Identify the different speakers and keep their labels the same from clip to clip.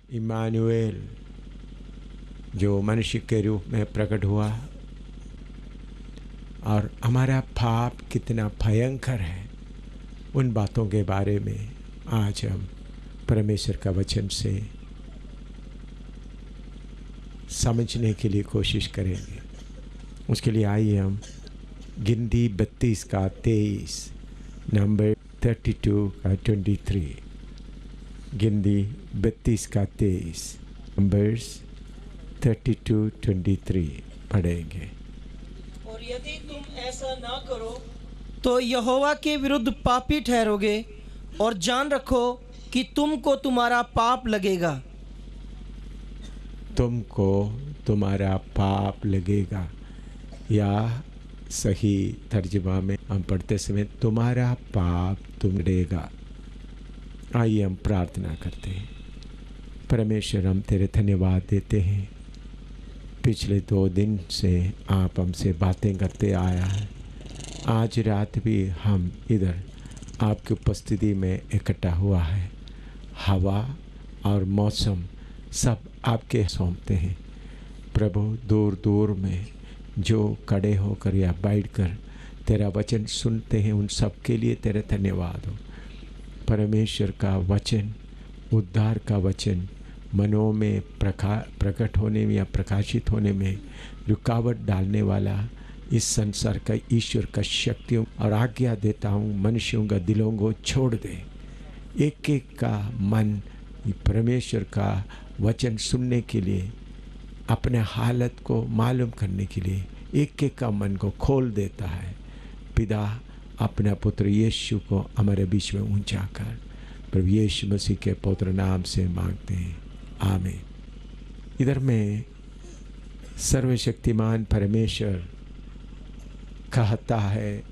Speaker 1: Emmanuel जो मनुष्य के रूप में प्रकट हुआ, और हमारा पाप कितना भयंकर है, उन बातों के बारे में आज हम परमेश्वर का वचन से समझने के लिए कोशिश करेंगे। उसके लिए आइए हम गिनती 32 का 23, नंबर 32 का 23, गिनती 32 का 23, नंबर्स 32-23 पढ़ेंगे।
Speaker 2: और यदि तुम ऐसा ना करो तो यहोवा के विरुद्ध पापी ठहरोगे, और जान रखो कि तुमको तुम्हारा पाप लगेगा।
Speaker 1: तुमको तुम्हारा पाप लगेगा, या सही तर्जुमा में हम पढ़ते समय तुम्हारा पाप तुम लेगा। आइए हम प्रार्थना करते हैं। परमेश्वर, हम तेरे धन्यवाद देते हैं, पिछले 2 दिन से आप हमसे बातें करते आया है। आज रात भी हम इधर आपकी उपस्थिति में इकट्ठा हुआ है। हवा और मौसम सब आपके सौंपते हैं प्रभु। दूर दूर में जो खड़े होकर या बैठकर तेरा वचन सुनते हैं, उन सब के लिए तेरा धन्यवाद हो। परमेश्वर का वचन, उद्धार का वचन मनों में प्रकट होने में या प्रकाशित होने में रुकावट डालने वाला इस संसार का ईश्वर का शक्तियों और आज्ञा देता हूँ, मनुष्यों का दिलों को छोड़ दे। एक एक का मन परमेश्वर का वचन सुनने के लिए, अपने हालत को मालूम करने के लिए एक एक का मन को खोल देता है। पिता, अपना पुत्र यीशु को हमारे बीच में ऊंचा कर, प्रभु यीशु मसीह के पवित्र नाम से मांगते हैं, आमीन। इधर में सर्वशक्तिमान परमेश्वर कहता है,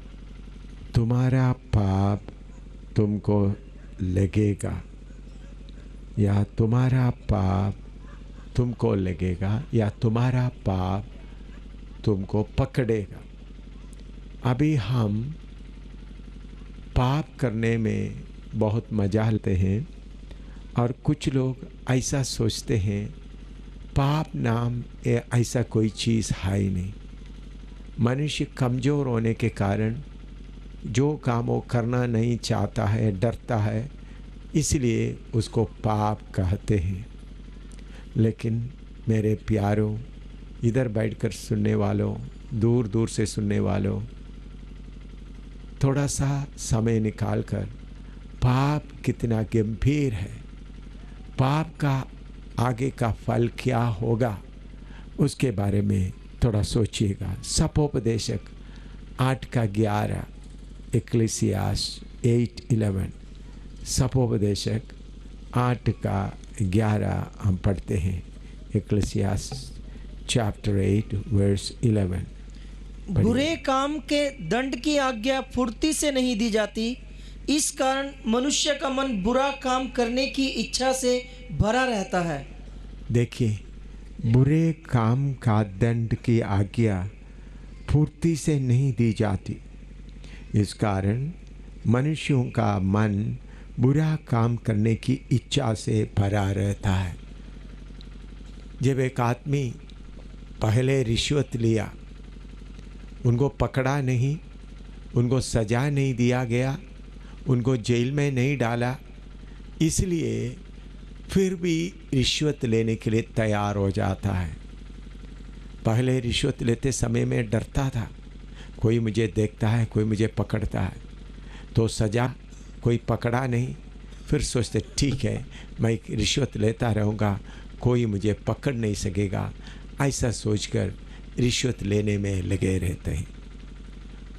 Speaker 1: तुम्हारा पाप तुमको लगेगा, या तुम्हारा पाप तुमको लगेगा, या तुम्हारा पाप तुमको पकड़ेगा। अभी हम पाप करने में बहुत मजा लेते हैं, और कुछ लोग ऐसा सोचते हैं पाप नाम ऐसा कोई चीज़ है ही नहीं। मनुष्य कमज़ोर होने के कारण जो काम वो करना नहीं चाहता है, डरता है, इसलिए उसको पाप कहते हैं। लेकिन मेरे प्यारों, इधर बैठकर सुनने वालों, दूर दूर से सुनने वालों, थोड़ा सा समय निकालकर पाप कितना गंभीर है, पाप का आगे का फल क्या होगा, उसके बारे में थोड़ा सोचिएगा। सपोपदेशक 8 का 11, इक्लेसियास 8:11, सपोपदेशक 8 का 11 हम पढ़ते हैं। इक्लेसियास चैप्टर 8 वर्स 11।
Speaker 2: बुरे काम के दंड की आज्ञा फुर्ती से नहीं दी जाती, इस कारण मनुष्य का मन बुरा काम करने की इच्छा से भरा रहता है।
Speaker 1: देखिए, बुरे काम का दंड की आज्ञा फुर्ती से नहीं दी जाती, इस कारण मनुष्यों का मन बुरा काम करने की इच्छा से भरा रहता है। जब एक आदमी पहले रिश्वत लिया, उनको पकड़ा नहीं, उनको सजा नहीं दिया गया, उनको जेल में नहीं डाला, इसलिए फिर भी रिश्वत लेने के लिए तैयार हो जाता है। पहले रिश्वत लेते समय में डरता था, कोई मुझे देखता है, कोई मुझे पकड़ता है, तो सजा, कोई पकड़ा नहीं, फिर सोचते ठीक है मैं रिश्वत लेता रहूँगा, कोई मुझे पकड़ नहीं सकेगा, ऐसा सोचकर रिश्वत लेने में लगे रहते हैं।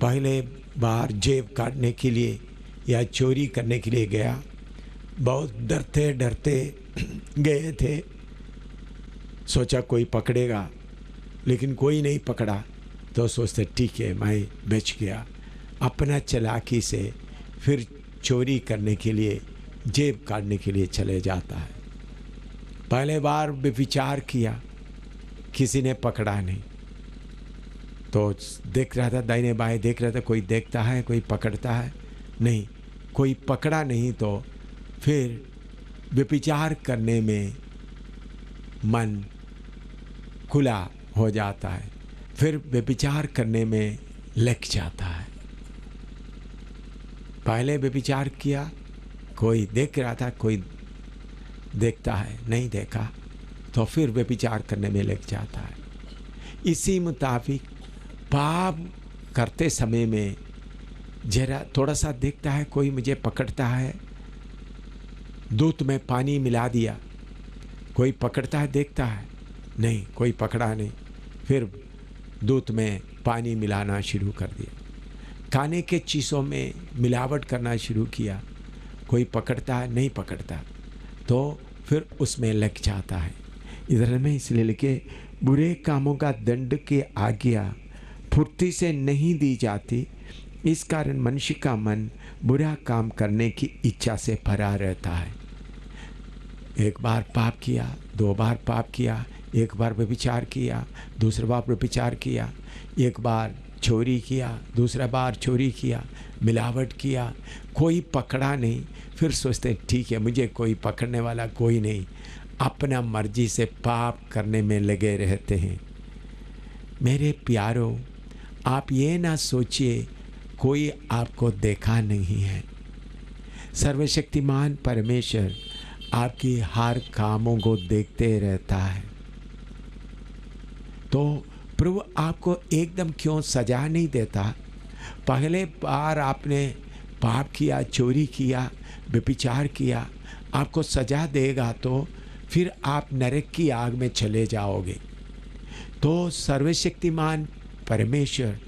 Speaker 1: पहले बार जेब काटने के लिए या चोरी करने के लिए गया, बहुत डरते डरते गए थे, सोचा कोई पकड़ेगा, लेकिन कोई नहीं पकड़ा, तो सोचते ठीक है मैं बच गया। अपना चालाकी से फिर चोरी करने के लिए, जेब काटने के लिए चले जाता है। पहले बार विचार किया, किसी ने पकड़ा नहीं, तो देख रहा था दाहिने बाएं, देख रहा था कोई देखता है, कोई पकड़ता है, नहीं, कोई पकड़ा नहीं, तो फिर विचार करने में मन खुला हो जाता है, फिर व्यभिचार करने में लग जाता है। पहले व्यभिचार किया, कोई देख रहा था, कोई देखता है, नहीं देखा तो फिर व्यभिचार करने में लग जाता है। इसी मुताबिक पाप करते समय में जरा थोड़ा सा देखता है, कोई मुझे पकड़ता है, दूध में पानी मिला दिया, कोई पकड़ता है, देखता है, नहीं कोई पकड़ा नहीं, फिर दूध में पानी मिलाना शुरू कर दिया। खाने के चीज़ों में मिलावट करना शुरू किया, कोई पकड़ता है, नहीं पकड़ता तो फिर उसमें लग जाता है। इधर में इसलिए लिखे, बुरे कामों का दंड की आज्ञा फुर्ती से नहीं दी जाती, इस कारण मनुष्य का मन बुरा काम करने की इच्छा से भरा रहता है। एक बार पाप किया, दो बार पाप किया, एक बार व्यभिचार किया, दूसरा बार व्यभिचार किया, एक बार चोरी किया, दूसरा बार चोरी किया, मिलावट किया, कोई पकड़ा नहीं, फिर सोचते ठीक है मुझे कोई पकड़ने वाला कोई नहीं, अपना मर्जी से पाप करने में लगे रहते हैं। मेरे प्यारों, आप ये ना सोचिए कोई आपको देखा नहीं है। सर्वशक्तिमान परमेश्वर आपकी हर कामों को देखते रहता है। तो प्रभु आपको एकदम क्यों सजा नहीं देता? पहले बार आपने पाप किया, चोरी किया, व्यभिचार किया, आपको सजा देगा तो फिर आप नरक की आग में चले जाओगे। तो सर्वशक्तिमान परमेश्वर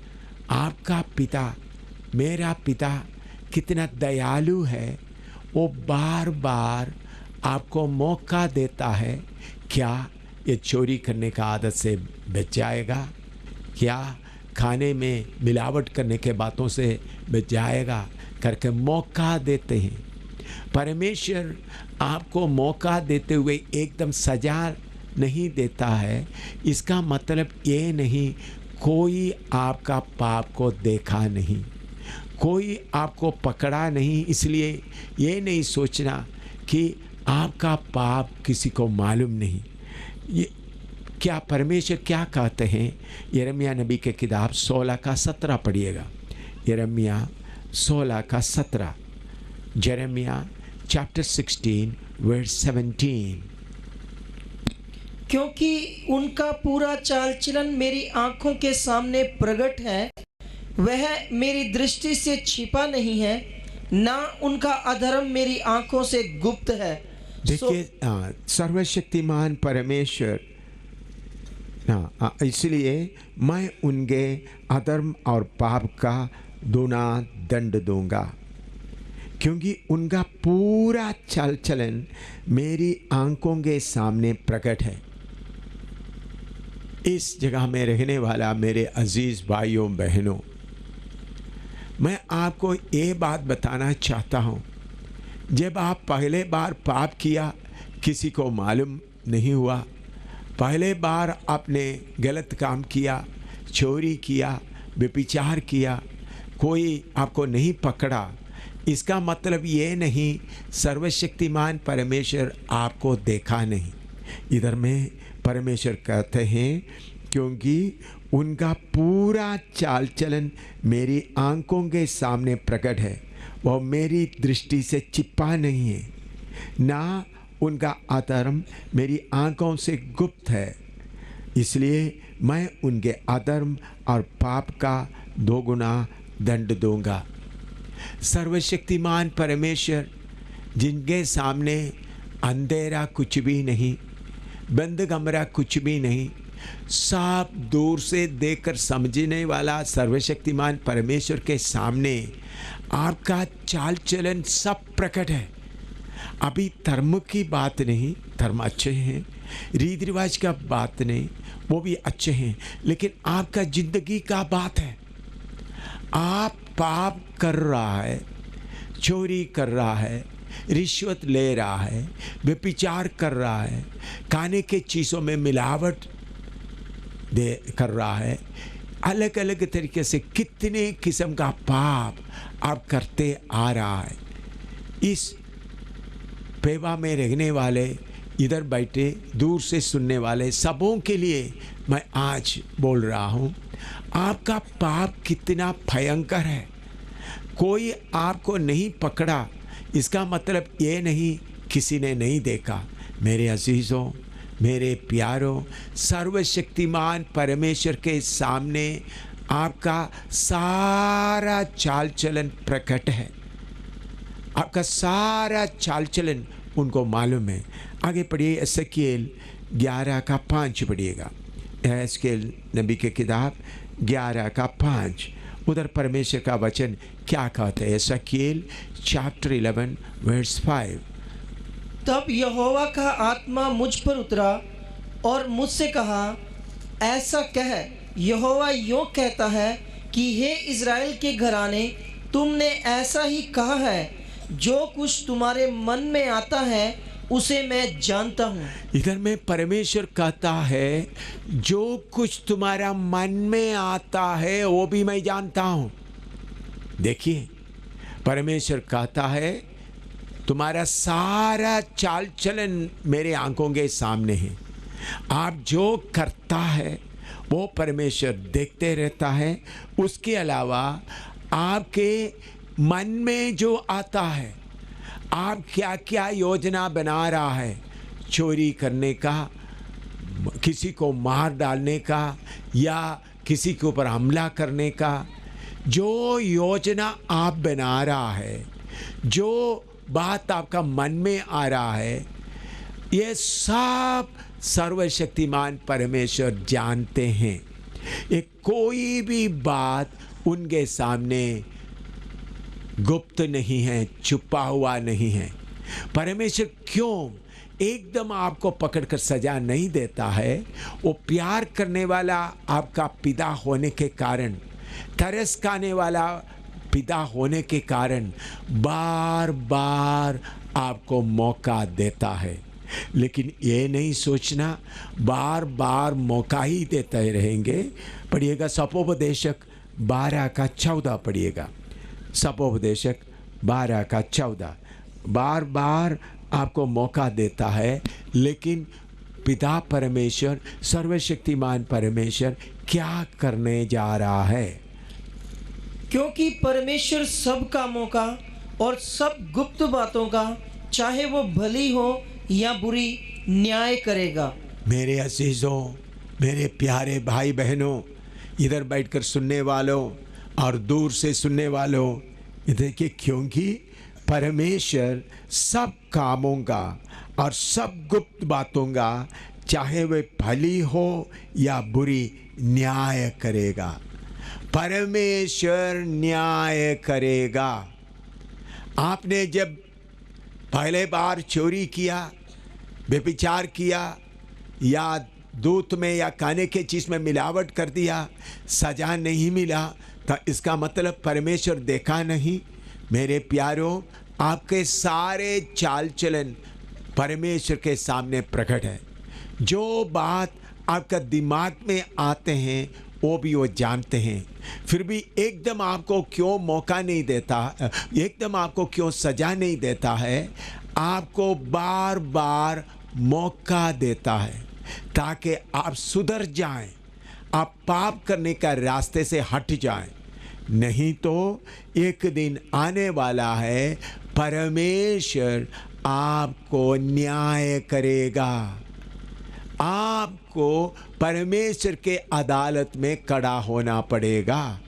Speaker 1: आपका पिता, मेरा पिता कितना दयालु है, वो बार बार आपको मौका देता है। क्या ये चोरी करने का आदत से बच जाएगा? क्या खाने में मिलावट करने के बातों से बच जाएगा? करके मौका देते हैं। परमेश्वर आपको मौका देते हुए एकदम सजा नहीं देता है। इसका मतलब ये नहीं कोई आपका पाप को देखा नहीं, कोई आपको पकड़ा नहीं, इसलिए ये नहीं सोचना कि आपका पाप किसी को मालूम नहीं। ये क्या परमेश्वर क्या कहते हैं? यिर्मयाह नबी के किताब 16 का 17 पढ़िएगा। यिर्मयाह 16 का 17, यिर्मयाह चैप्टर 16 वर्स 17।
Speaker 2: क्योंकि उनका पूरा चाल चलन मेरी आंखों के सामने प्रकट है, वह मेरी दृष्टि से छिपा नहीं है, ना उनका अधर्म मेरी आंखों से गुप्त है।
Speaker 1: देखिए सर्वशक्तिमान परमेश्वर, इसलिए मैं उनके अधर्म और पाप का दोना दंड दूंगा, क्योंकि उनका पूरा चाल चलन मेरी आंखों के सामने प्रकट है। इस जगह में रहने वाला मेरे अजीज भाइयों बहनों, मैं आपको ये बात बताना चाहता हूँ, जब आप पहले बार पाप किया किसी को मालूम नहीं हुआ, पहले बार आपने गलत काम किया, चोरी किया, व्यभिचार किया, कोई आपको नहीं पकड़ा, इसका मतलब ये नहीं सर्वशक्तिमान परमेश्वर आपको देखा नहीं। इधर में परमेश्वर कहते हैं क्योंकि उनका पूरा चाल चलन मेरी आंखों के सामने प्रकट है, वह मेरी दृष्टि से छिपा नहीं है, ना उनका अधर्म मेरी आंखों से गुप्त है। इसलिए मैं उनके अधर्म और पाप का दोगुना दंड दूंगा। सर्वशक्तिमान परमेश्वर जिनके सामने अंधेरा कुछ भी नहीं, बंद कमरा कुछ भी नहीं, साफ दूर से देखकर समझने वाला सर्वशक्तिमान परमेश्वर के सामने आपका चाल चलन सब प्रकट है। अभी धर्म की बात नहीं, धर्म अच्छे हैं, रीति रिवाज का बात नहीं, वो भी अच्छे हैं, लेकिन आपका जिंदगी का बात है। आप पाप कर रहा है, चोरी कर रहा है, रिश्वत ले रहा है, व्यभिचार कर रहा है, खाने के चीज़ों में मिलावट कर रहा है, अलग अलग तरीके से कितने किस्म का पाप आप करते आ रहा है। इस पेवा में रहने वाले इधर बैठे दूर से सुनने वाले सबों के लिए मैं आज बोल रहा हूँ, आपका पाप कितना भयंकर है। कोई आपको नहीं पकड़ा, इसका मतलब ये नहीं किसी ने नहीं देखा। मेरे अजीज़ों, मेरे प्यारों, सर्वशक्तिमान परमेश्वर के सामने आपका सारा चाल चलन प्रकट है। आपका सारा चाल चलन उनको मालूम है। आगे पढ़िए, एसेकिएल 11:5 पढ़िएगा। एसेकिएल नबी के किताब 11:5, उधर परमेश्वर का वचन क्या कहते हैं। एसेकिएल चैप्टर 11 वर्स 5।
Speaker 2: तब यहोवा का आत्मा मुझ पर उतरा और मुझसे कहा, ऐसा कह, यहोवा यों कहता है कि हे इज़राइल के घराने, तुमने ऐसा ही कहा है, जो कुछ तुम्हारे मन में आता है उसे मैं जानता हूँ।
Speaker 1: इधर में परमेश्वर कहता है, जो कुछ तुम्हारा मन में आता है वो भी मैं जानता हूँ। देखिए, परमेश्वर कहता है, तुम्हारा सारा चाल चलन मेरे आंखों के सामने है। आप जो करता है वो परमेश्वर देखते रहता है। उसके अलावा आपके मन में जो आता है, आप क्या क्या योजना बना रहा है, चोरी करने का, किसी को मार डालने का, या किसी के ऊपर हमला करने का, जो योजना आप बना रहा है, जो बात आपका मन में आ रहा है, ये सब सर्वशक्तिमान परमेश्वर जानते हैं। ये कोई भी बात उनके सामने गुप्त नहीं है, छुपा हुआ नहीं है। परमेश्वर क्यों एकदम आपको पकड़कर सजा नहीं देता है? वो प्यार करने वाला आपका पिता होने के कारण, तरस खाने वाला पिता होने के कारण बार बार आपको मौका देता है। लेकिन ये नहीं सोचना बार बार मौका ही देते रहेंगे। पढ़िएगा सपोपदेशक 12:14 पढ़िएगा। सपोपदेशक 12:14 बार बार आपको मौका देता है, लेकिन पिता परमेश्वर, सर्वशक्तिमान परमेश्वर क्या करने जा रहा है?
Speaker 2: क्योंकि परमेश्वर सब कामों का और सब गुप्त बातों का, चाहे वो भली हो या बुरी, न्याय करेगा।
Speaker 1: मेरे अजीजों, मेरे प्यारे भाई बहनों, इधर बैठकर सुनने वालों और दूर से सुनने वालों, देखिए, क्योंकि परमेश्वर सब कामों का और सब गुप्त बातों का, चाहे वे भली हो या बुरी, न्याय करेगा। परमेश्वर न्याय करेगा। आपने जब पहले बार चोरी किया, व्यभिचार किया, या दूध में या खाने के चीज़ में मिलावट कर दिया, सजा नहीं मिला, तो इसका मतलब परमेश्वर देखा नहीं। मेरे प्यारों, आपके सारे चाल चलन परमेश्वर के सामने प्रकट है। जो बात आपका दिमाग में आते हैं वो भी वो जानते हैं। फिर भी एकदम आपको क्यों मौका नहीं देता, एकदम आपको क्यों सजा नहीं देता है? आपको बार बार मौका देता है ताकि आप सुधर जाएं, आप पाप करने का रास्ते से हट जाएं। नहीं तो एक दिन आने वाला है, परमेश्वर आपको न्याय करेगा। आपको परमेश्वर के अदालत में खड़ा होना पड़ेगा।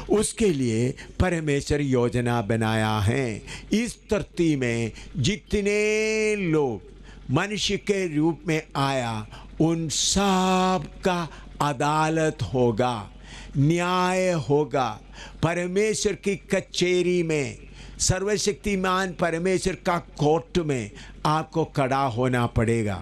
Speaker 1: उसके लिए परमेश्वर योजना बनाया है। इस धरती में जितने लोग मनुष्य के रूप में आया, उन सब का अदालत होगा, न्याय होगा। परमेश्वर की कचहरी में, सर्वशक्तिमान परमेश्वर का कोर्ट में आपको खड़ा होना पड़ेगा।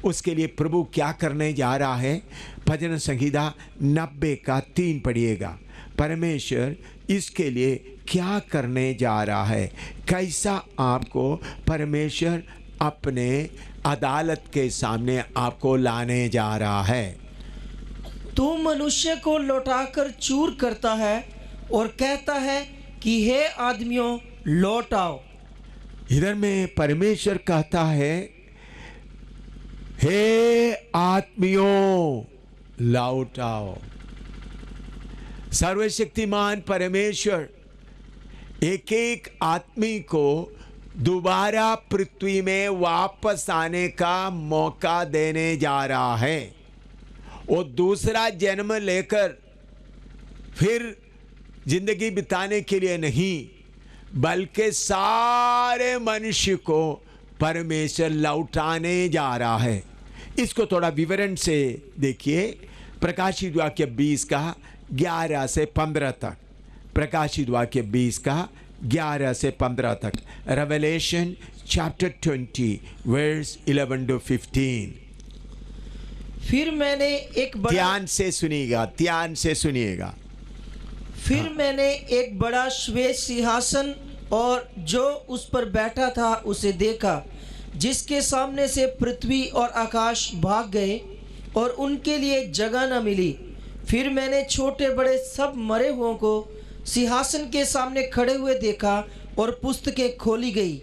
Speaker 1: उसके लिए प्रभु क्या करने जा रहा है? भजन संहिता 90:3 पढ़िएगा। परमेश्वर इसके लिए क्या करने जा रहा है? कैसा आपको परमेश्वर अपने अदालत के सामने आपको लाने जा रहा है?
Speaker 2: तू मनुष्य को लौटाकर चूर करता है और कहता है कि हे आदमियों, लौट आओ।
Speaker 1: इधर में परमेश्वर कहता है, हे आत्मियों लौट आओ। सर्वशक्तिमान परमेश्वर एक एक आदमी को दोबारा पृथ्वी में वापस आने का मौका देने जा रहा है। वो दूसरा जन्म लेकर फिर जिंदगी बिताने के लिए नहीं, बल्कि सारे मनुष्य को परमेश्वर लौटाने जा रहा है। इसको थोड़ा विवरण से देखिए। प्रकाशित वाक्य 20 का 11 से 15 तक। प्रकाशित वाक्य 20 का 11 से 15 तक। Revelation chapter 20 verse 11 to 15।
Speaker 2: फिर मैंने एक बड़ा
Speaker 1: ध्यान से सुनिएगा, ध्यान से सुनिएगा।
Speaker 2: फिर मैंने एक बड़ा श्वेत सिंहासन और जो उस पर बैठा था उसे देखा, जिसके सामने से पृथ्वी और आकाश भाग गए और उनके लिए जगह न मिली। फिर मैंने छोटे बड़े सब मरे हुओं को सिंहासन के सामने खड़े हुए देखा और पुस्तकें खोली गई।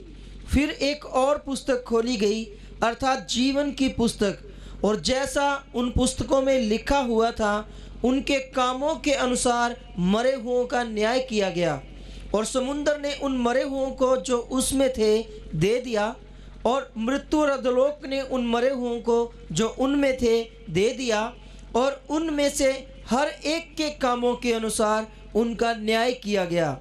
Speaker 2: फिर एक और पुस्तक खोली गई, अर्थात जीवन की पुस्तक, और जैसा उन पुस्तकों में लिखा हुआ था उनके कामों के अनुसार मरे हुओं का न्याय किया गया। और समुद्र ने उन मरे हुओं को जो उसमें थे दे दिया, और मृत्यु और अधोलोक ने उन मरे हुओं को जो उनमें थे दे दिया, और उनमें से हर एक के कामों के अनुसार उनका न्याय किया गया।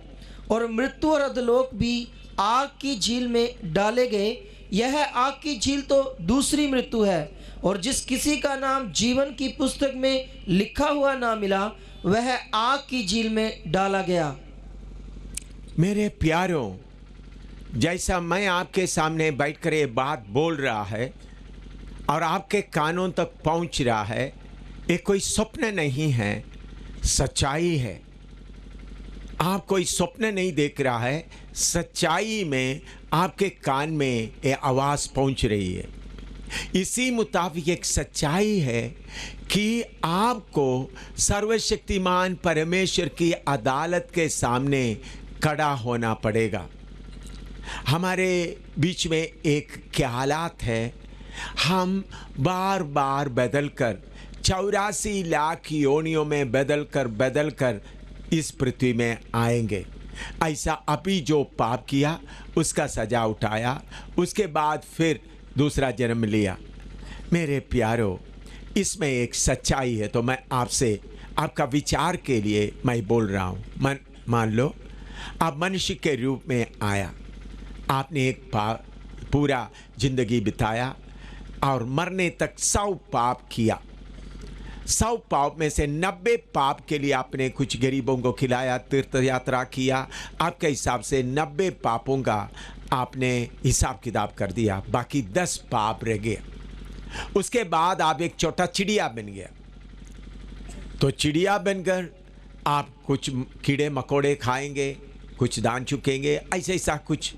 Speaker 2: और मृत्यु और अधोलोक भी आग की झील में डाले गए। यह आग की झील तो दूसरी मृत्यु है, और जिस किसी का नाम जीवन की पुस्तक में लिखा हुआ ना मिला, वह आग की झील में डाला गया।
Speaker 1: मेरे प्यारों, जैसा मैं आपके सामने बैठकर ये बात बोल रहा है और आपके कानों तक पहुंच रहा है, ये कोई स्वप्न नहीं है, सच्चाई है। आप कोई स्वप्न नहीं देख रहा है, सच्चाई में आपके कान में ये आवाज़ पहुंच रही है। इसी मुताबिक एक सच्चाई है कि आपको सर्वशक्तिमान परमेश्वर की अदालत के सामने खड़ा होना पड़ेगा। हमारे बीच में एक ख्यालात है, हम बार बार बदलकर 84 लाख योनियों में बदलकर इस पृथ्वी में आएंगे। ऐसा अभी जो पाप किया उसका सजा उठाया, उसके बाद फिर दूसरा जन्म लिया। मेरे प्यारो, इसमें एक सच्चाई है, तो मैं आपसे आपका विचार के लिए मैं बोल रहा हूँ। मान लो आप मनुष्य के रूप में आया, आपने एक पूरा जिंदगी बिताया और मरने तक 100 पाप किया। 100 पाप में से 90 पाप के लिए आपने कुछ गरीबों को खिलाया, तीर्थ यात्रा किया। आपके हिसाब से 90 पापों का आपने हिसाब किताब कर दिया, बाकी 10 पाप रह गए। उसके बाद आप एक छोटा चिड़िया बन गया। तो चिड़िया बनकर आप कुछ कीड़े मकोड़े खाएंगे, कुछ दान चुकेंगे, ऐसा ऐसा कुछ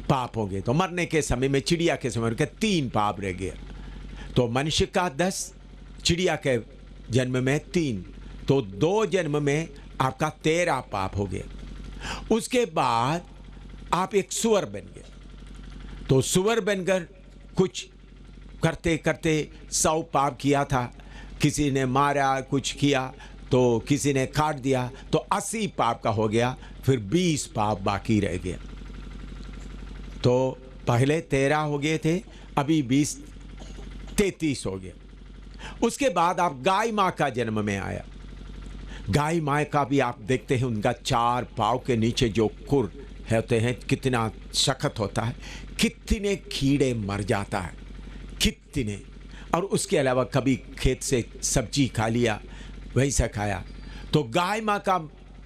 Speaker 1: पाप होंगे। तो मरने के समय में चिड़िया के समय के 3 पाप रह गए। तो मनुष्य का 10, चिड़िया के जन्म में 3, तो 2 जन्म में आपका 13 पाप हो गया। उसके बाद आप एक सुअर बन गए। तो सुअर बनकर कुछ करते करते 100 पाप किया था, किसी ने मारा, कुछ किया, तो किसी ने काट दिया, तो 80 पाप का हो गया। फिर 20 पाप बाकी रह गया। तो पहले 13 हो गए थे, अभी 20 33 हो गए। उसके बाद आप गाय माँ का जन्म में आया। गाय माँ का भी आप देखते हैं, उनका 4 पाँव के नीचे जो खुर होते हैं कितना सख्त होता है, कितने कीड़े मर जाता है, कितने। और उसके अलावा कभी खेत से सब्जी खा लिया, वैसा खाया। तो गाय माँ का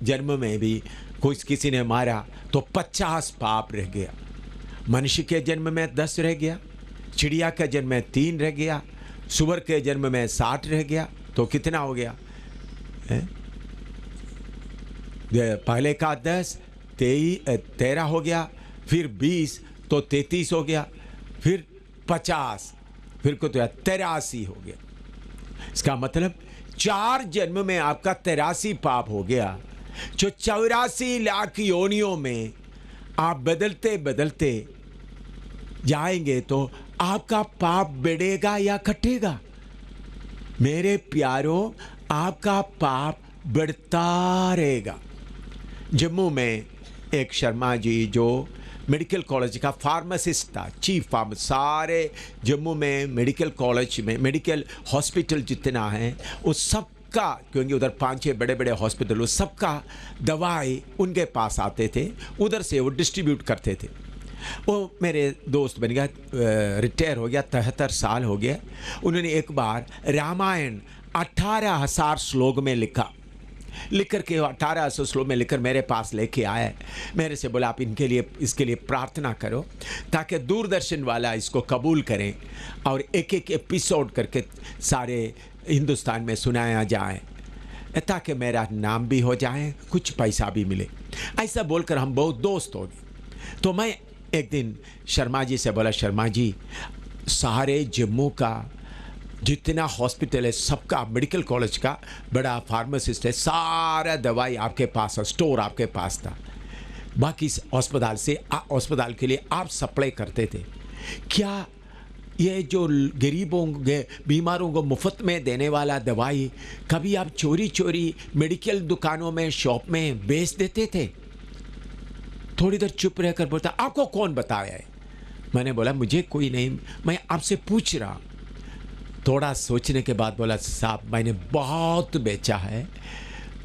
Speaker 1: जन्म में भी कुछ किसी ने मारा तो 50 पाप रह गया। मनुष्य के जन्म में 10 रह गया, चिड़िया के जन्म में 3 रह गया, सुअर के जन्म में 60 रह गया। तो कितना हो गया? पहले का 10 13 हो गया, फिर 20 तो 33 हो गया, फिर 50, फिर को तो 83 हो गया। इसका मतलब 4 जन्म में आपका 83 पाप हो गया। जो 84 लाख योनियों में आप बदलते बदलते जाएंगे तो आपका पाप बढ़ेगा या घटेगा? मेरे प्यारों, आपका पाप बढ़ता रहेगा। जम्मू में एक शर्मा जी जो मेडिकल कॉलेज का फार्मासिस्ट था, चीफ फार्मासिस्ट, सारे जम्मू में मेडिकल कॉलेज में मेडिकल हॉस्पिटल जितना है उस सबका, क्योंकि उधर 5-6 बड़े बड़े हॉस्पिटल, उस सबका दवाई उनके पास आते थे, उधर से वो डिस्ट्रीब्यूट करते थे। वो मेरे दोस्त बन गया, रिटायर हो गया, 73 साल हो गया। उन्होंने एक बार रामायण 18,000 श्लोक में लिख करके 1800 श्लोक में लिखकर मेरे पास लेके आया। मेरे से बोला आप इसके लिए प्रार्थना करो ताकि दूरदर्शन वाला इसको कबूल करें और एक एक एपिसोड करके सारे हिंदुस्तान में सुनाया जाए ताकि मेरा नाम भी हो जाए, कुछ पैसा भी मिले। ऐसा बोलकर हम बहुत दोस्त हो गए। तो मैं एक दिन शर्मा जी से बोला, शर्मा जी, सारे जम्मू का जितना हॉस्पिटल है सबका, मेडिकल कॉलेज का बड़ा फार्मासिस्ट है, सारा दवाई आपके पास है, स्टोर आपके पास था, बाकी अस्पताल के लिए आप सप्लाई करते थे, क्या ये जो गरीबों बीमारों को मुफ्त में देने वाला दवाई कभी आप चोरी चोरी मेडिकल दुकानों में, शॉप में बेच देते थे? थोड़ी देर चुप रहकर बोलता, आपको कौन बताया है? मैंने बोला मुझे कोई नहीं, मैं आपसे पूछ रहा। थोड़ा सोचने के बाद बोला, साहब मैंने बहुत बेचा है।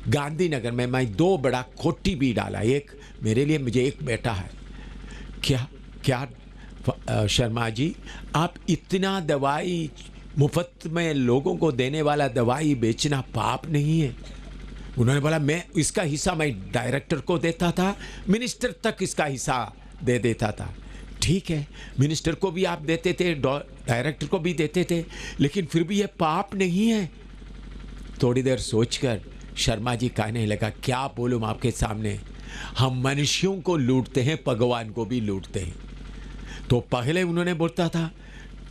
Speaker 1: गांधीनगर में मैं 2 बड़ा कोठी भी डाला, एक मेरे लिए, मुझे एक बेटा है। क्या शर्मा जी, आप इतना दवाई मुफ्त में लोगों को देने वाला दवाई बेचना पाप नहीं है? उन्होंने बोला मैं इसका हिस्सा मैं डायरेक्टर को देता था, मिनिस्टर तक इसका हिस्सा दे देता था। ठीक है, मिनिस्टर को भी आप देते थे, डायरेक्टर को भी देते थे, लेकिन फिर भी ये पाप नहीं है। थोड़ी देर सोचकर शर्मा जी कहने लगा, क्या बोलूं आपके सामने, हम मनुष्यों को लूटते हैं, भगवान को भी लूटते हैं। तो पहले उन्होंने बोलता था,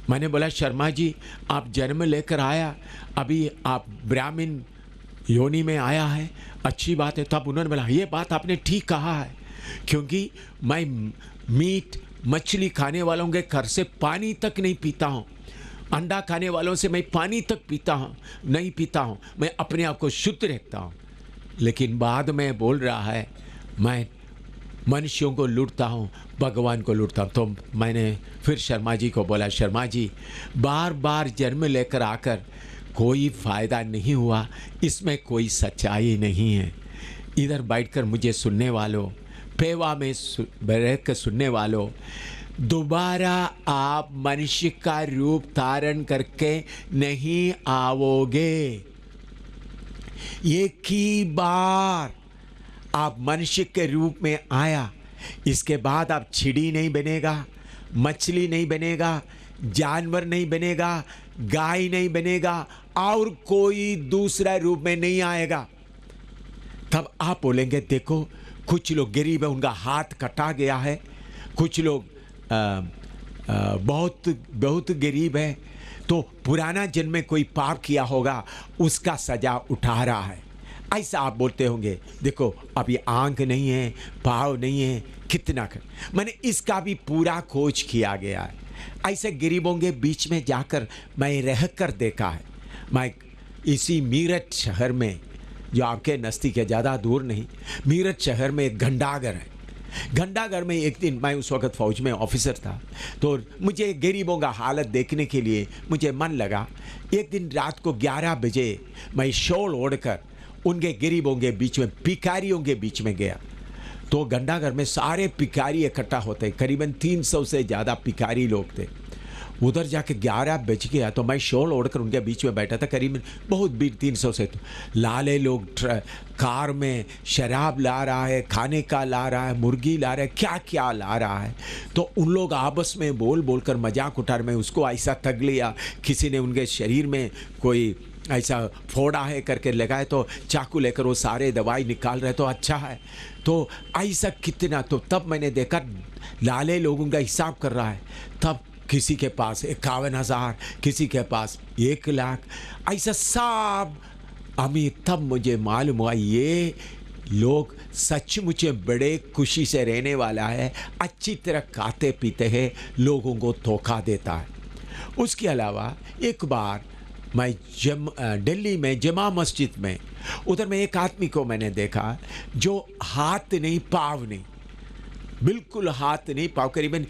Speaker 1: मैंने बोला शर्मा जी आप जन्म लेकर आया, अभी आप ब्राह्मण योनि में आया है, अच्छी बात है। तब उन्होंने बोला ये बात आपने ठीक कहा है, क्योंकि मैं मीट मछली खाने वालों के घर से पानी तक नहीं पीता हूँ, अंडा खाने वालों से मैं पानी तक नहीं पीता हूँ, मैं अपने आप को शुद्ध रखता हूँ। लेकिन बाद में बोल रहा है मैं मनुष्यों को लूटता हूँ, भगवान को लूटता हूँ। तो मैंने फिर शर्मा जी को बोला, शर्मा जी बार बार जन्म लेकर आकर कोई फ़ायदा नहीं हुआ, इसमें कोई सच्चाई नहीं है। इधर बैठकर मुझे सुनने वालों, पेवा में बैठ कर सुनने वालों, दोबारा आप मनुष्य का रूप धारण करके नहीं आओगे। एक ही बार आप मनुष्य के रूप में आया, इसके बाद आप चिड़ी नहीं बनेगा, मछली नहीं बनेगा, जानवर नहीं बनेगा, गाय नहीं बनेगा और कोई दूसरा रूप में नहीं आएगा। तब आप बोलेंगे देखो कुछ लोग गरीब है, उनका हाथ कटा गया है, कुछ लोग बहुत गरीब है, तो पुराना जन्म में कोई पाप किया होगा, उसका सजा उठा रहा है, ऐसा आप बोलते होंगे। देखो अब ये आंख नहीं है, पाँव नहीं है, कितना मैंने इसका भी पूरा खोज किया गया है। ऐसे गरीबों के बीच में जाकर मैं रह कर देखा है। मैं इसी मीरठ शहर में, जो आपके नज़दीक है, ज़्यादा दूर नहीं, मीरठ शहर में एक घंटाघर है। घंटाघर में एक दिन, मैं उस वक़्त फ़ौज में ऑफिसर था, तो मुझे गरीबों का हालत देखने के लिए मुझे मन लगा। एक दिन रात को 11 बजे मैं शॉल ओढ़कर उनके गरीबों के बीच में, भिखारियों के बीच में गया। तो घंटाघर में सारे भिखारी इकट्ठा होते, करीबन 300 से ज़्यादा भिखारी लोग थे। उधर जाके 11 बज गया तो मैं शॉल ओढ़कर उनके बीच में बैठा था, करीबन बहुत भीड़, 300 से। तो लाले लोग कार में शराब ला रहा है, खाने का ला रहा है, मुर्गी ला रहा है, क्या क्या ला रहा है। तो उन लोग आपस में बोल बोल कर मजाक उठा रहे। मैं उसको ऐसा तग लिया, किसी ने उनके शरीर में कोई ऐसा फोड़ा है करके लगाए, तो चाकू लेकर वो सारे दवाई निकाल रहे, तो अच्छा है। तो ऐसा कितना, तो तब मैंने देखा लाले लोगों का हिसाब कर रहा है। तब किसी के पास 51,000, किसी के पास 1 लाख, ऐसा सब अमीर। तब मुझे मालूम हुआ लोग सचमुच बड़े खुशी से रहने वाला है, अच्छी तरह खाते पीते हैं, लोगों को धोखा देता है। उसके अलावा एक बार मैं दिल्ली में जमा मस्जिद में, उधर में एक आदमी को मैंने देखा जो हाथ नहीं पाँव नहीं, बिल्कुल हाथ नहीं पाँव, करीबन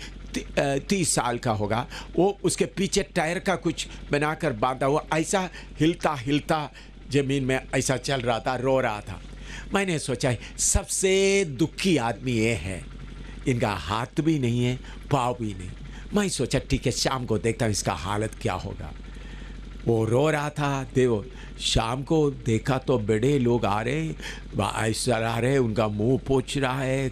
Speaker 1: 30 साल का होगा। वो उसके पीछे टायर का कुछ बनाकर बांधा हुआ, ऐसा हिलता हिलता ज़मीन में ऐसा चल रहा था, रो रहा था। मैंने सोचा सबसे दुखी आदमी ये है, इनका हाथ भी नहीं है, पाँव भी नहीं। मैं सोचा ठीक है, शाम को देखता हूँ इसका हालत क्या होगा। वो रो रहा था। देखो शाम को देखा तो बड़े लोग आ रहे, ऐसा आ रहे, उनका मुंह पोंछ रहा है,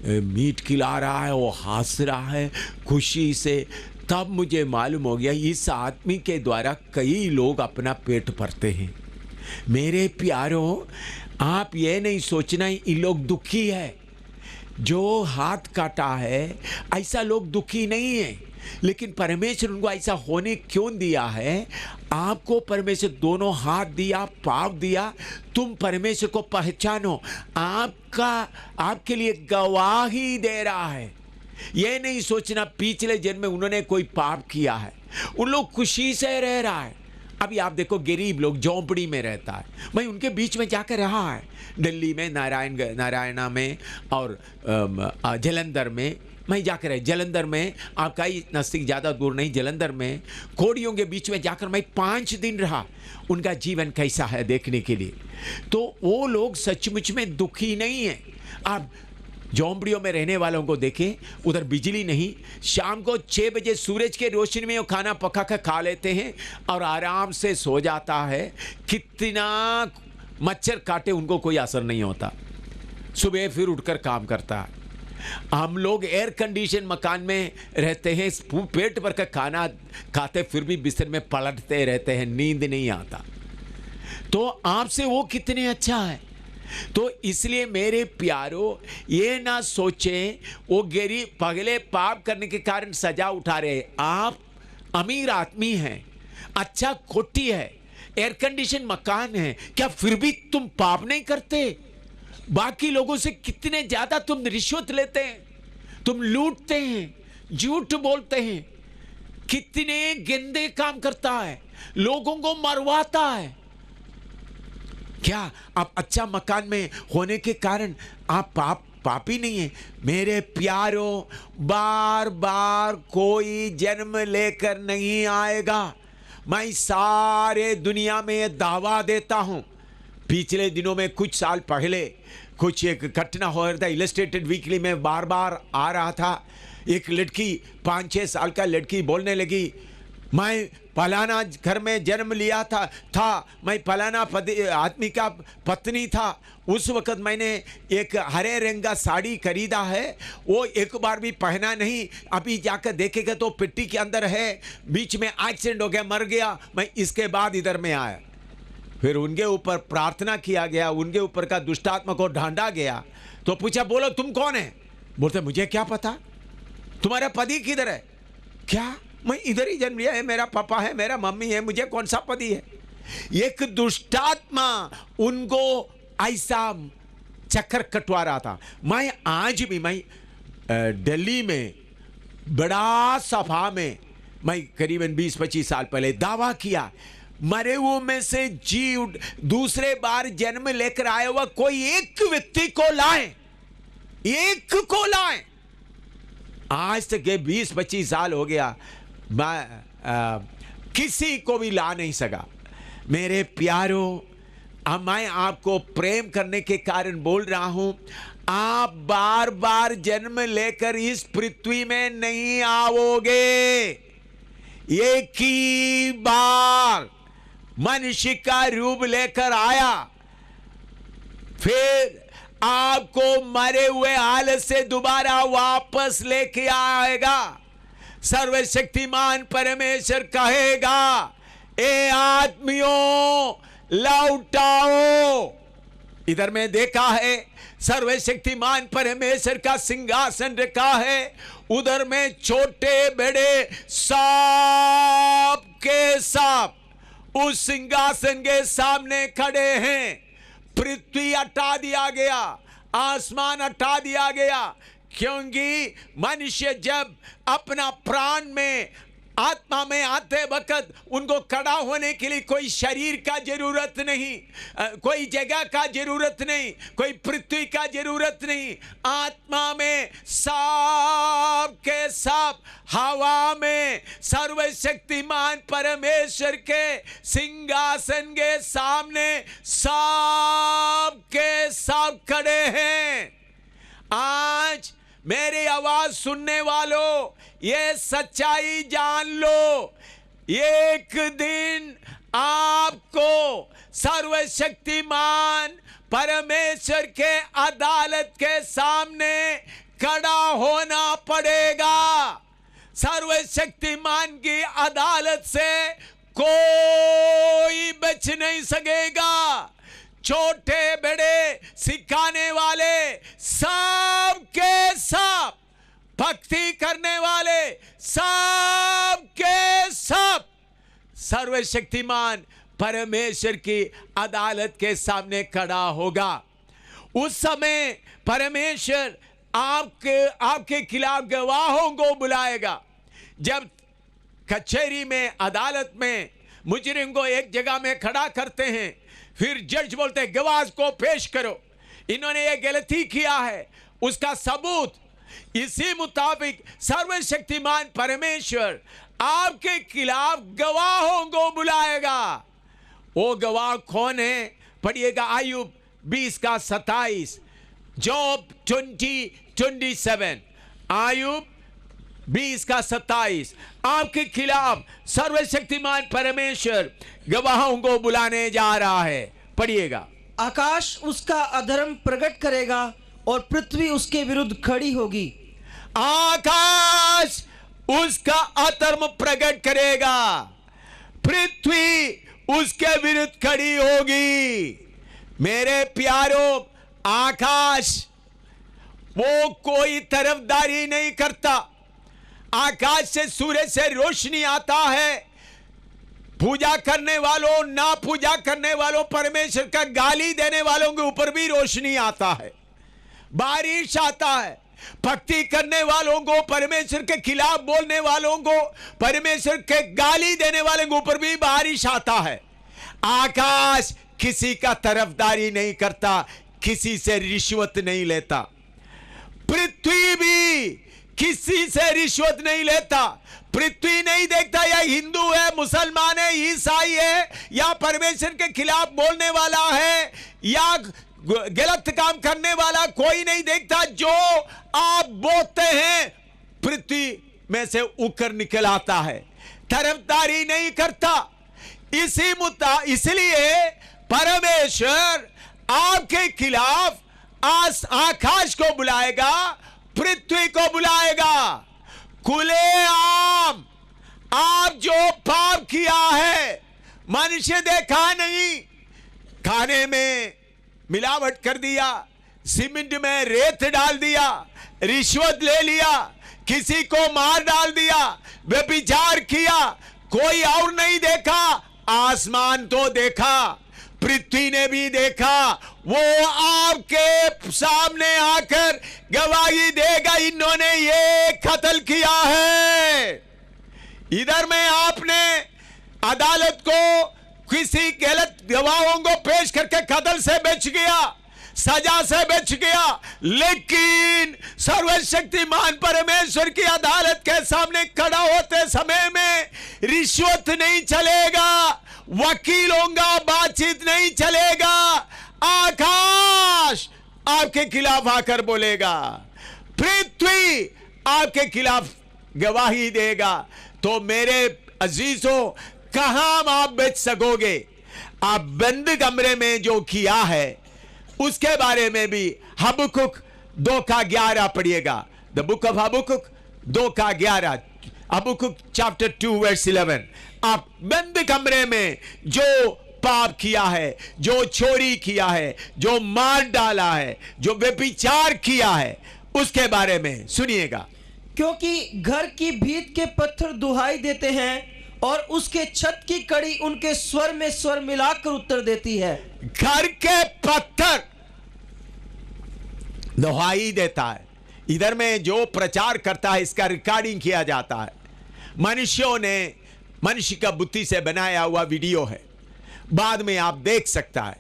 Speaker 1: मीट खिला रहा है, वो हंस रहा है खुशी से। तब मुझे मालूम हो गया इस आदमी के द्वारा कई लोग अपना पेट भरते हैं। मेरे प्यारों, आप ये नहीं सोचना इन लोग दुखी है, जो हाथ काटा है ऐसा लोग दुखी नहीं है, लेकिन परमेश्वर उनको ऐसा होने क्यों दिया है। आपको परमेश्वर दोनों हाथ दिया, पाँव दिया, तुम परमेश्वर को पहचानो, आपके लिए गवाही दे रहा है। ये नहीं सोचना पिछले जन्म में उन्होंने कोई पाप किया है, उन लोग खुशी से रह रहा है। अभी आप देखो गरीब लोग झोंपड़ी में रहता है, मैं उनके बीच में जाकर रहा है, दिल्ली में नारायणा में और जलंधर में मैं जाकर, जलंधर में आपका ही नज़दीक, ज़्यादा दूर नहीं, जलंधर में कोड़ियों के बीच में जाकर मैं 5 दिन रहा, उनका जीवन कैसा है देखने के लिए। तो वो लोग सचमुच में दुखी नहीं है। आप झोंपड़ियों में रहने वालों को देखें, उधर बिजली नहीं, शाम को 6 बजे सूरज के रोशनी में वो खाना पका कर खा लेते हैं और आराम से सो जाता है। कितना मच्छर काटे उनको कोई असर नहीं होता, सुबह फिर उठकर काम करता है। हम लोग एयर कंडीशन मकान में रहते हैं, पेट भर का खाना खाते फिर भी बिस्तर में पलटते रहते हैं, नींद नहीं आता। तो आपसे वो कितने अच्छा है। तो इसलिए मेरे प्यारो, ये ना सोचें वो गरीब पगले पाप करने के कारण सजा उठा रहे। आप अमीर आदमी हैं, अच्छा कोठी है, एयर कंडीशन मकान है, क्या फिर भी तुम पाप नहीं करते? बाकी लोगों से कितने ज्यादा तुम रिश्वत लेते हैं, तुम लूटते हैं, झूठ बोलते हैं, कितने गंदे काम करता है, लोगों को मरवाता है। क्या आप अच्छा मकान में होने के कारण आप पापी नहीं है? मेरे प्यारों, बार बार कोई जन्म लेकर नहीं आएगा। मैं सारे दुनिया में ये दावा देता हूं। पिछले दिनों में कुछ साल पहले कुछ एक घटना हो रहा था, इलस्ट्रेटेड वीकली में बार बार आ रहा था। एक लड़की 5-6 साल का लड़की बोलने लगी, मैं फलाना घर में जन्म लिया था, मैं फलाना आदमी का पत्नी था। उस वक़्त मैंने एक हरे रंग का साड़ी खरीदा है, वो एक बार भी पहना नहीं, अभी जाकर देखेगा तो पेटी के अंदर है, बीच में एक्सीडेंट हो गया, मर गया, मैं इसके बाद इधर में आया। फिर उनके ऊपर प्रार्थना किया गया, उनके ऊपर का दुष्टात्मा को ढांढा गया। तो पूछा, बोलो तुम कौन है? बोलते मुझे क्या पता, तुम्हारा पति किधर है? क्या, मैं इधर ही जन्म लिया है, मेरा पापा है, मेरा मम्मी है, मुझे कौन सा पति है? एक दुष्टात्मा उनको ऐसा चक्कर कटवा रहा था। मैं आज भी, मैं दिल्ली में बड़ा सभा में, मैं करीबन 20-25 साल पहले दावा किया, मरे हुए में से दूसरे बार जन्म लेकर आया हुआ कोई एक व्यक्ति को लाए, एक को लाए। आज तक ये 20-25 साल हो गया, मैं किसी को भी ला नहीं सका। मेरे प्यारों, मैं आपको प्रेम करने के कारण बोल रहा हूं, आप बार बार जन्म लेकर इस पृथ्वी में नहीं आओगे। एक ही बार मनुष्य का रूप लेकर आया, फिर आपको मरे हुए हालत से दोबारा वापस लेके आएगा। सर्वशक्तिमान परमेश्वर कहेगा, ए आदमियों लौटाओ। इधर में देखा है सर्वशक्तिमान परमेश्वर का सिंहासन रखा है, उधर में छोटे बड़े सब के सब उस सिंहासन के सामने खड़े हैं। पृथ्वी हटा दिया गया, आसमान हटा दिया गया, क्योंकि मनुष्य जब अपना प्राण में आत्मा में आते वक्त उनको खड़ा होने के लिए कोई शरीर का जरूरत नहीं, कोई जगह का जरूरत नहीं, कोई पृथ्वी का जरूरत नहीं। आत्मा में सब के सब, हवा में सर्वशक्तिमान परमेश्वर के सिंहासन के सामने सब के सब खड़े हैं। आज मेरी आवाज सुनने वालों, ये सच्चाई जान लो, एक दिन आपको सर्वशक्तिमान परमेश्वर के अदालत के सामने खड़ा होना पड़ेगा। सर्वशक्तिमान की अदालत से कोई बच नहीं सकेगा। छोटे बड़े सिखाने वाले सब के सब, भक्ति करने वाले सब के सब सर्वशक्तिमान परमेश्वर की अदालत के सामने खड़ा होगा। उस समय परमेश्वर आपके खिलाफ गवाहों को बुलाएगा। जब कचहरी में, अदालत में मुजरिम को एक जगह में खड़ा करते हैं, फिर जज बोलते हैं गवाह को पेश करो, इन्होंने ये गलती किया है, उसका सबूत। इसी मुताबिक सर्वशक्तिमान परमेश्वर आपके खिलाफ गवाहों को बुलाएगा। वो गवाह कौन है? पढ़िएगा आयुब 20 का 27, जॉब 20:27, आयुब 20 का 27। आपके खिलाफ सर्वशक्तिमान परमेश्वर गवाहों को बुलाने जा रहा है। पढ़िएगा।
Speaker 2: आकाश उसका अधर्म प्रकट करेगा और पृथ्वी उसके विरुद्ध खड़ी होगी।
Speaker 1: आकाश उसका अधर्म प्रकट करेगा, पृथ्वी उसके विरुद्ध खड़ी होगी। मेरे प्यारों, आकाश वो कोई तरफदारी नहीं करता। आकाश से, सूर्य से रोशनी आता है। पूजा करने वालों, ना पूजा करने वालों, परमेश्वर का गाली देने वालों के ऊपर भी रोशनी आता है, बारिश आता है। भक्ति करने वालों को, परमेश्वर के खिलाफ बोलने वालों को, परमेश्वर के गाली देने वालों के ऊपर भी बारिश आता है। आकाश किसी का तरफदारी नहीं करता, किसी से रिश्वत नहीं लेता। पृथ्वी भी किसी से रिश्वत नहीं लेता। पृथ्वी नहीं देखता या हिंदू है, मुसलमान है, ईसाई है, या परमेश्वर के खिलाफ बोलने वाला है, या गलत काम करने वाला, कोई नहीं देखता। जो आप बोलते हैं पृथ्वी में से उकर निकल आता है, तरफदारी नहीं करता। इसलिए परमेश्वर आपके खिलाफ आकाश को बुलाएगा, पृथ्वी को बुलाएगा। खुलेआम आप जो पाप किया है, मनुष्य देखा नहीं, खाने में मिलावट कर दिया, सीमेंट में रेत डाल दिया, रिश्वत ले लिया, किसी को मार डाल दिया, व्यभिचार किया, कोई और नहीं देखा। आसमान तो देखा, पृथ्वी ने भी देखा। वो आपके सामने आकर गवाही देगा, इन्होंने ये कत्ल किया है। इधर में आपने अदालत को किसी गलत गवाहों को पेश करके कत्ल से बच गया, सजा से बच गया। लेकिन सर्वशक्तिमान परमेश्वर की अदालत के सामने खड़ा होते समय में रिश्वत नहीं चलेगा, वकीलों का बातचीत नहीं चलेगा। आकाश आपके खिलाफ आकर बोलेगा, पृथ्वी आपके खिलाफ गवाही देगा। तो मेरे अजीजों, कहां आप बच सकोगे? आप बंद कमरे में जो किया है उसके बारे में भी हबकुक 2:11 पढ़िएगा। The book of Habakkuk 2:11, Habakkuk chapter 2:11। आप बंद कमरे में जो पाप किया है, जो चोरी किया है, जो मार डाला है, जो व्यभिचार किया है, उसके बारे में सुनिएगा।
Speaker 2: क्योंकि घर की भीत के पत्थर दुहाई देते हैं और उसके छत की कड़ी उनके स्वर में स्वर मिलाकर उत्तर देती है।
Speaker 1: घर के पत्थर दुहाई देता है। इधर में जो प्रचार करता है इसका रिकॉर्डिंग किया जाता है। मनुष्यों ने मनुष्य का बुद्धि से बनाया हुआ वीडियो है, बाद में आप देख सकता है।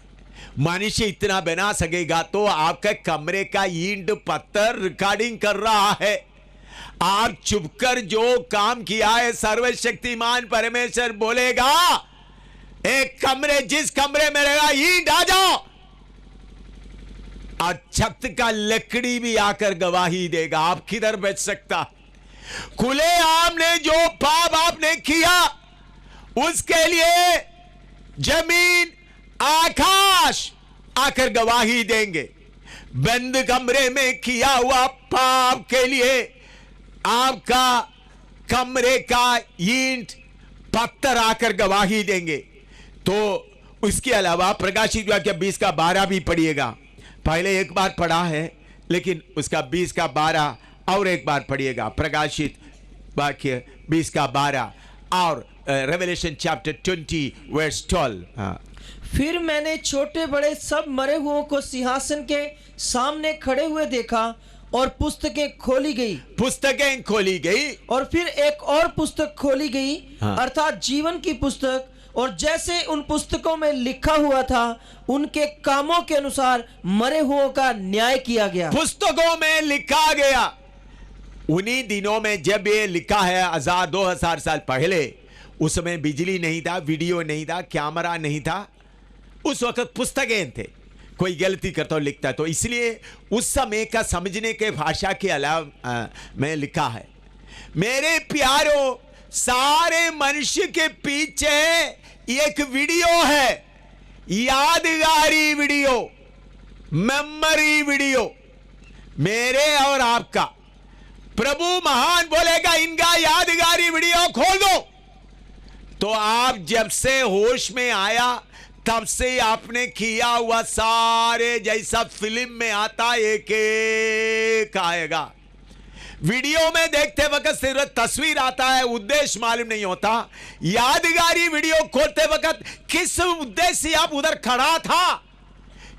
Speaker 1: मनुष्य इतना बना सकेगा तो आपके कमरे का ईंट पत्थर रिकॉर्डिंग कर रहा है। आप चुपकर जो काम किया है सर्वशक्तिमान परमेश्वर बोलेगा, एक कमरे जिस कमरे में रहेगा ईंट आ जाओ, और छत का लकड़ी भी आकर गवाही देगा। आप किधर बच सकता? खुले आम ने जो पाप आपने किया उसके लिए जमीन आकाश आकर गवाही देंगे। बंद कमरे में किया हुआ पाप के लिए आपका कमरे का ईंट पत्थर आकर गवाही देंगे। तो उसके अलावा प्रकाशित वाक्य 20 का 12 भी पढ़िएगा। पहले एक बार पढ़ा है, लेकिन उसका 20 का 12 और एक बार पढ़िएगा। प्रकाशित वाक्य 20 का 12 और रेवलेशन चैप्टर 20 वर्स 12।
Speaker 2: फिर मैंने छोटे बड़े सब मरे हुओं को सिंहासन के सामने खड़े हुए देखा और पुस्तकें खोली गई।
Speaker 1: पुस्तकें खोली गई
Speaker 2: और फिर एक और पुस्तक खोली गई,
Speaker 1: हाँ।
Speaker 2: अर्थात जीवन की पुस्तक। और जैसे उन पुस्तकों में लिखा हुआ था उनके कामों के अनुसार मरे हुओं का न्याय किया गया।
Speaker 1: पुस्तकों में लिखा गया। उन्हीं दिनों में जब ये लिखा है 2000 साल पहले, उस समय बिजली नहीं था, वीडियो नहीं था, कैमरा नहीं था। उस वक्त पुस्तकें थे, कोई गलती करता हो लिखता, तो इसलिए उस समय का समझने के भाषा के अलावा में लिखा है। मेरे प्यारों, सारे मनुष्य के पीछे एक वीडियो है, यादगारी वीडियो, मेमोरी वीडियो, मेरे और आपका। प्रभु महान बोलेगा इनका यादगारी वीडियो खोल दो। तो आप जब से होश में आया तब से आपने किया हुआ सारे जैसा फिल्म में आता एक एक आएगा। वीडियो में देखते वक्त सिर्फ तस्वीर आता है, उद्देश्य मालूम नहीं होता। यादगारी वीडियो खोलते वक्त किस उद्देश्य से आप उधर खड़ा था,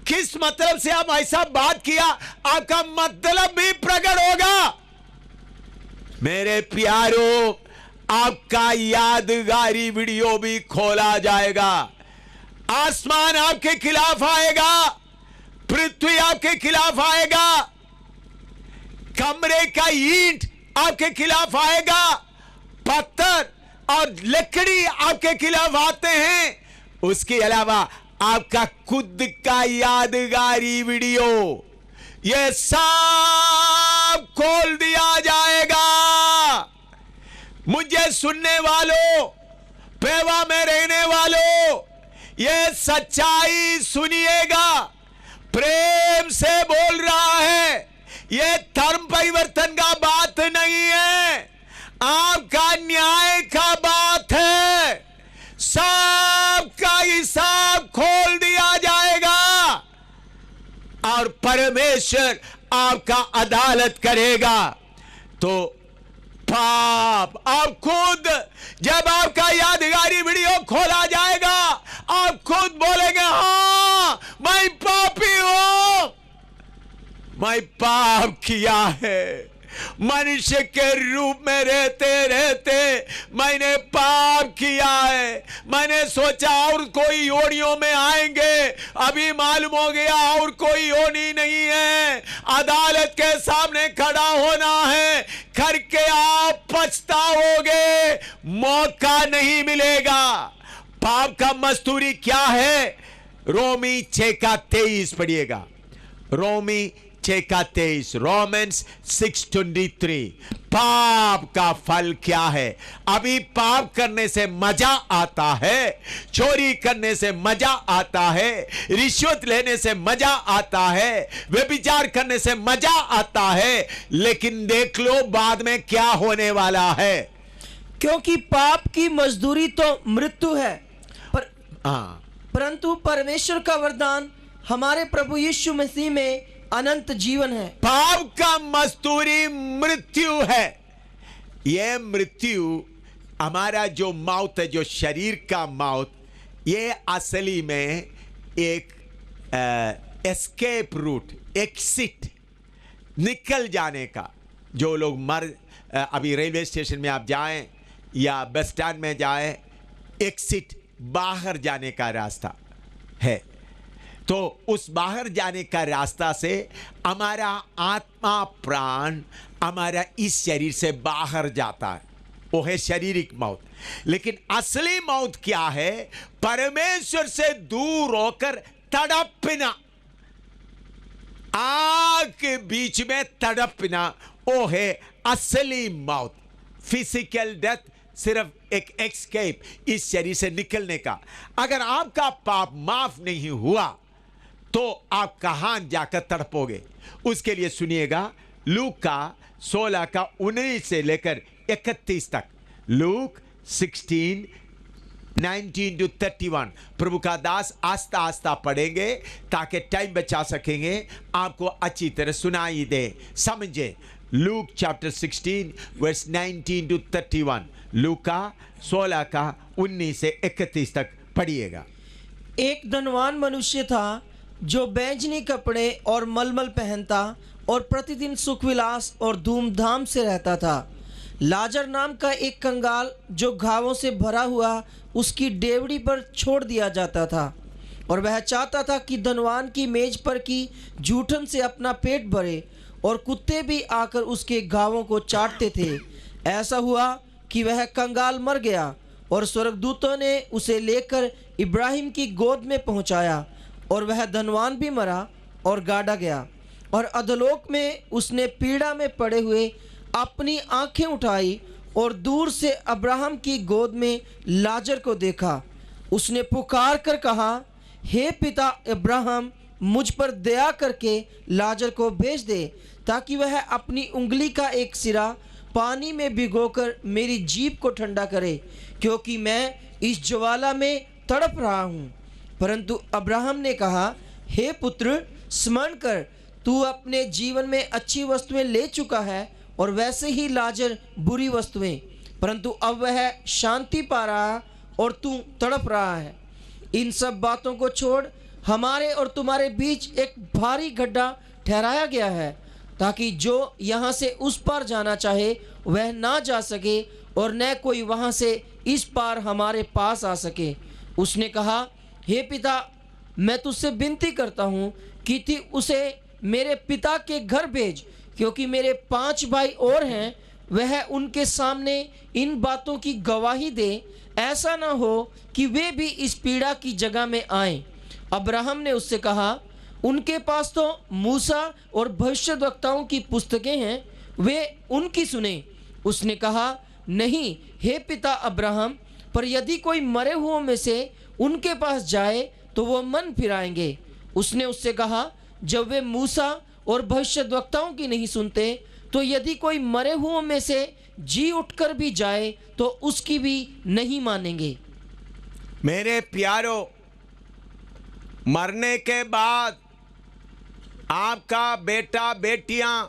Speaker 1: किस मतलब से आप ऐसा बात किया, आपका मतलब भी प्रकट होगा। मेरे प्यारों, आपका यादगारी वीडियो भी खोला जाएगा। आसमान आपके खिलाफ आएगा, पृथ्वी आपके खिलाफ आएगा, कमरे का ईंट आपके खिलाफ आएगा, पत्थर और लकड़ी आपके खिलाफ आते हैं। उसके अलावा आपका खुद का यादगारी वीडियो ये सब खोल दिया जाएगा। मुझे सुनने वालों, पेवा में रहने वालों, ये सच्चाई सुनिएगा। प्रेम से बोल रहा है, ये धर्म परिवर्तन का बात नहीं है, आपका न्याय का बात है। सबका हिसाब खोल दिया जाएगा और परमेश्वर आपका अदालत करेगा। तो पाप आप खुद, जब आपका यादगारी वीडियो खोला जाएगा, आप खुद बोलेंगे हाँ मैं पापी हूं, मैं पाप किया है। मनुष्य के रूप में रहते रहते मैंने पाप किया है। मैंने सोचा और कोई योनियों में आएंगे, अभी मालूम हो गया और कोई योनि नहीं है। अदालत के सामने खड़ा होना है, करके आप पछताओगे, मौका नहीं मिलेगा। पाप का मजदूरी क्या है? रोमी 6 का 23 पढ़िएगा। रोमी 6 का 23, रोमन्स 6:23। पाप का फल क्या है? अभी पाप करने से मजा आता है, चोरी करने से मजा आता है, रिश्वत लेने से मजा आता है, व्यभिचार करने से मजा आता है, लेकिन देख लो बाद में क्या होने वाला है।
Speaker 2: क्योंकि पाप की मजदूरी तो मृत्यु है, परंतु परमेश्वर का वरदान हमारे प्रभु यीशु मसीह में अनंत जीवन है।
Speaker 1: पाप का मजदूरी मृत्यु है। यह मृत्यु हमारा जो मौत है, जो शरीर का मौत, ये असली में एक एस्केप रूट, एक्सिट, निकल जाने का। जो लोग अभी रेलवे स्टेशन में आप जाएं या बस स्टैंड में जाएं, एक्सिट, बाहर जाने का रास्ता है। तो उस बाहर जाने का रास्ता से हमारा आत्मा प्राण हमारा इस शरीर से बाहर जाता है, वो है शारीरिक मौत। लेकिन असली मौत क्या है? परमेश्वर से दूर होकर तड़पना, आग के बीच में तड़पना, वो है असली मौत। फिजिकल डेथ सिर्फ एक एस्केप, इस शरीर से निकलने का। अगर आपका पाप माफ नहीं हुआ तो आप कहां जाकर तड़पोगे? उसके लिए सुनिएगा लूक का 16 का 19 से लेकर 31 तक। Look 16 19 to 31। प्रभु का दास आस्ता आस्ता पढ़ेंगे ताकि टाइम बचा सकेंगे, आपको अच्छी तरह सुनाई दे, समझे। Luke chapter 16 verse 19 to 31। Luke का 16 का 19 से 31 तक पढ़िएगा।
Speaker 2: एक धनवान मनुष्य था जो बैंजनी कपड़े और मलमल पहनता और प्रतिदिन सुखविलास और धूमधाम से रहता था। लाजर नाम का एक कंगाल जो घावों से भरा हुआ उसकी डेवड़ी पर छोड़ दिया जाता था, और वह चाहता था कि धनवान की मेज पर की जूठन से अपना पेट भरे, और कुत्ते भी आकर उसके घावों को चाटते थे। ऐसा हुआ कि वह कंगाल मर गया, और स्वर्गदूतों ने उसे लेकर इब्राहिम की गोद में पहुंचाया, और वह धनवान भी मरा और गाड़ा गया। और अधोलोक में उसने पीड़ा में पड़े हुए अपनी आंखें उठाई और दूर से अब्राहम की गोद में लाजर को देखा। उसने पुकार कर कहा, हे पिता अब्राहम, मुझ पर दया करके लाजर को भेज दे, ताकि वह अपनी उंगली का एक सिरा पानी में भिगोकर मेरी जीभ को ठंडा करे, क्योंकि मैं इस ज्वाला में तड़प रहा हूँ। परंतु अब्राहम ने कहा, हे पुत्र, स्मरण कर, तू अपने जीवन में अच्छी वस्तुएं ले चुका है, और वैसे ही लाजर बुरी वस्तुएं, परंतु अब वह शांति पा रहा और तू तड़प रहा है। इन सब बातों को छोड़ हमारे और तुम्हारे बीच एक भारी गड्ढा ठहराया गया है, ताकि जो यहाँ से उस पार जाना चाहे वह ना जा सके, और न कोई वहाँ से इस पार हमारे पास आ सके। उसने कहा, हे पिता, मैं तुझसे विनती करता हूँ कि तू उसे मेरे पिता के घर भेज, क्योंकि मेरे 5 भाई और हैं, वह उनके सामने इन बातों की गवाही दे, ऐसा ना हो कि वे भी इस पीड़ा की जगह में आएं। अब्राहम ने उससे कहा, उनके पास तो मूसा और भविष्यद्वक्ताओं की पुस्तकें हैं, वे उनकी सुने। उसने कहा, नहीं हे पिता अब्राहम, पर यदि कोई मरे हुओं में से उनके पास जाए तो वो मन फिराएंगे। उसने उससे कहा, जब वे मूसा और भविष्यद्वक्ताओं की नहीं सुनते, तो यदि कोई मरे हुओं में से जी उठकर भी जाए तो उसकी भी नहीं मानेंगे।
Speaker 1: मेरे प्यारो, मरने के बाद आपका बेटा बेटियां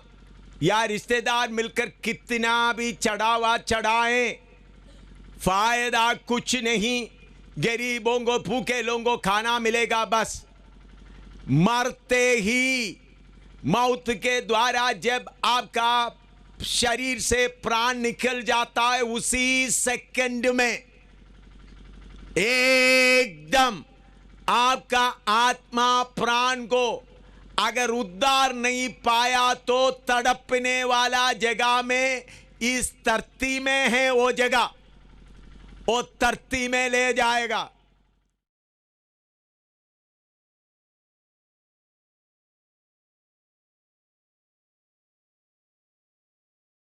Speaker 1: या रिश्तेदार मिलकर कितना भी चढ़ावा चढ़ाएं, फायदा कुछ नहीं। गरीबों को, भूखे लोगों को खाना मिलेगा बस। मरते ही मौत के द्वारा जब आपका शरीर से प्राण निकल जाता है, उसी सेकंड में एकदम आपका आत्मा प्राण को अगर उद्धार नहीं पाया तो तड़पने वाला जगह में, इस धरती में है वो जगह, वो धरती में ले जाएगा।